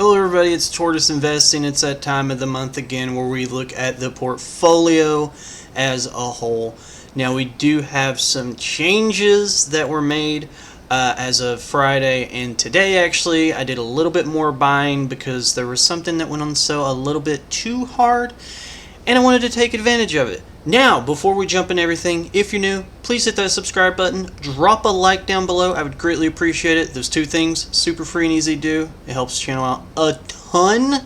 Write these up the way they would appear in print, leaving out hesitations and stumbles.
Hello everybody, it's Tortoise Investing. It's that time of the month again where we look at the portfolio as a whole. Now we do have some changes that were made as of Friday and today. Actually, I did a little bit more buying because there was something that went on sale a little bit too hard and I wanted to take advantage of it. Now, before we jump into everything, if you're new, please hit that subscribe button. Drop a like down below. I would greatly appreciate it. Those two things, super free and easy to do. It helps the channel out a ton.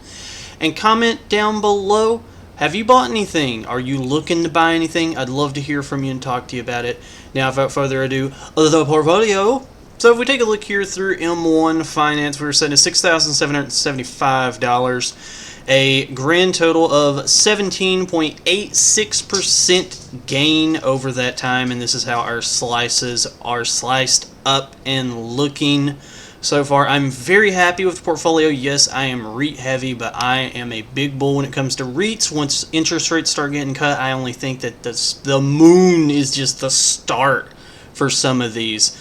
And comment down below, have you bought anything? Are you looking to buy anything? I'd love to hear from you and talk to you about it. Now, without further ado, the portfolio. So if we take a look here through M1 Finance, we were setting at $6,775. A grand total of 17.86% gain over that time, and this is how our slices are sliced up and looking so far. I'm very happy with the portfolio. Yes, I am REIT heavy, but I am a big bull when it comes to REITs. Once interest rates start getting cut, I only think that the moon is just the start for some of these.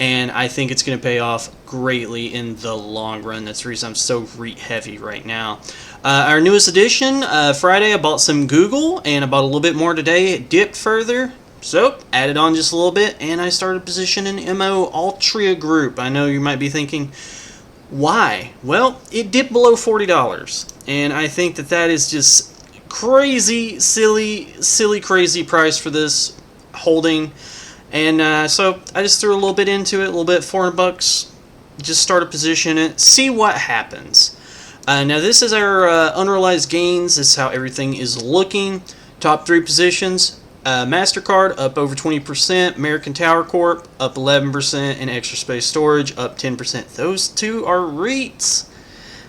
And I think it's going to pay off greatly in the long run. That's the reason I'm so REIT heavy right now. Our newest addition, Friday I bought some Google, and I bought a little bit more today. It dipped further, so added on just a little bit, and I started positioning MO Altria Group. I know you might be thinking, why? Well, it dipped below $40, and I think that is just crazy, silly, crazy price for this holding. And so I just threw a little bit into it, a little bit, $400. Just start a position in it, see what happens. Now this is our unrealized gains. This is how everything is looking. Top three positions: MasterCard up over 20%, American Tower Corp up 11%, and Extra Space Storage up 10%. Those two are REITs.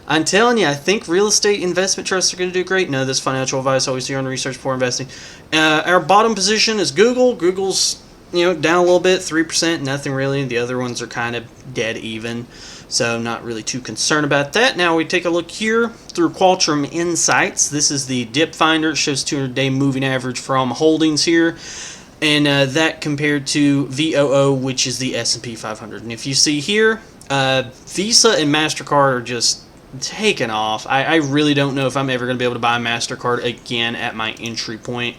I'm telling you, I think real estate investment trusts are going to do great. No, this financial advice always here on Research Before Investing. Our bottom position is Google. Google's down a little bit, 3%, nothing really. The other ones are kind of dead even, so not really too concerned about that. Now we take a look here through Qualtrim Insights. This is the dip finder. It shows 200-day moving average from holdings here, and that compared to VOO, which is the S&P 500. And if you see here, Visa and MasterCard are just taking off. I really don't know if I'm ever going to be able to buy MasterCard again at my entry point.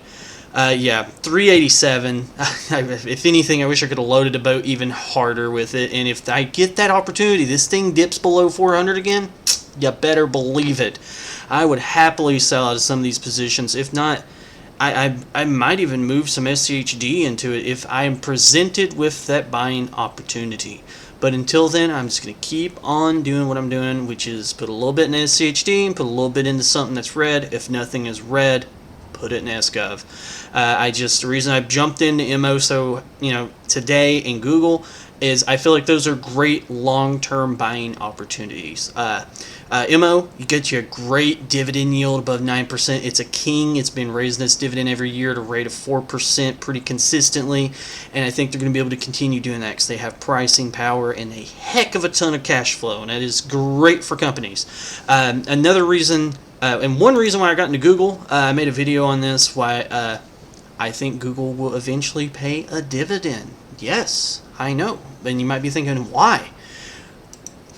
Yeah, 387. If anything, I wish I could have loaded a boat even harder with it. And if I get that opportunity, this thing dips below 400 again, you better believe it. I would happily sell out of some of these positions. If not, I might even move some SCHD into it if I am presented with that buying opportunity. But until then, I'm just going to keep on doing what I'm doing, which is put a little bit in SCHD and put a little bit into something that's red. If nothing is red, put it in SGov. The reason I jumped into MO today in Google is I feel like those are great long-term buying opportunities. MO, you get you a great dividend yield above 9%. It's a king. It's been raising its dividend every year at a rate of 4% pretty consistently, and I think they're going to be able to continue doing that because they have pricing power and a heck of a ton of cash flow, and that is great for companies. Another reason, and one reason why I got into Google, I made a video on this, why I think Google will eventually pay a dividend. Yes, I know. And you might be thinking, why?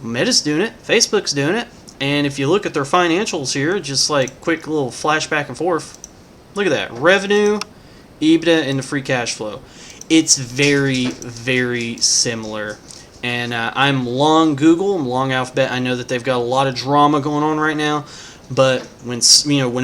Meta's doing it, Facebook's doing it, and if you look at their financials here, just like quick little flash back and forth, look at that. Revenue, EBITDA, and the free cash flow. It's very, very similar. And I'm long Google, I'm long Alphabet. I know that they've got a lot of drama going on right now. But when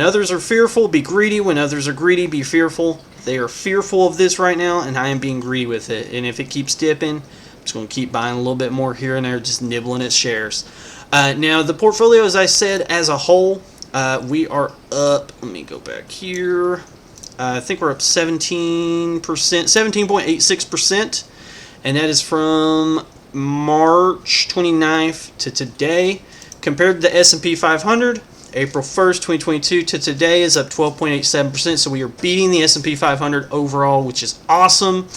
others are fearful, be greedy. When others are greedy, be fearful. They are fearful of this right now, and I am being greedy with it. And if it keeps dipping, I'm just going to keep buying a little bit more here and there, just nibbling at shares. Now, the portfolio, as I said, as a whole, we are up. Let me go back here. I think we're up 17.86%, and that is from March 29th to today. Compared to the S&P 500, April 1st, 2022 to today is up 12.87%. So we are beating the S&P 500 overall, which is awesome.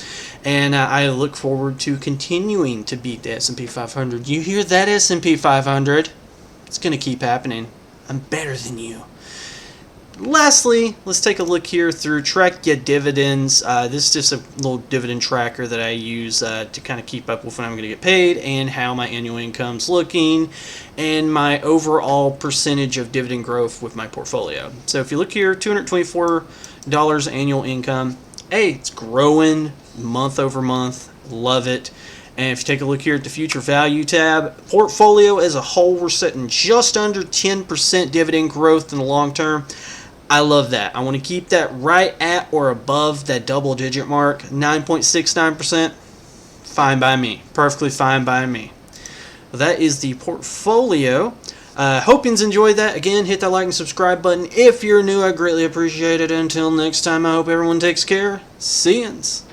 And I look forward to continuing to beat the S&P 500. You hear that, S&P 500? It's going to keep happening. I'm better than you. Lastly, let's take a look here through Track Your Dividends. This is just a little dividend tracker that I use to kind of keep up with when I'm going to get paid and how my annual income's looking and my overall percentage of dividend growth with my portfolio. So if you look here, $224 annual income. Hey, it's growing month over month. Love it. And if you take a look here at the future value tab, portfolio as a whole, we're setting just under 10% dividend growth in the long term. I love that. I want to keep that right at or above that double digit mark. 9.69%, fine by me. Perfectly fine by me. Well, that is the portfolio. Hope you enjoyed that. Again, hit that like and subscribe button. If you're new, I greatly appreciate it. Until next time, I hope everyone takes care. See yous.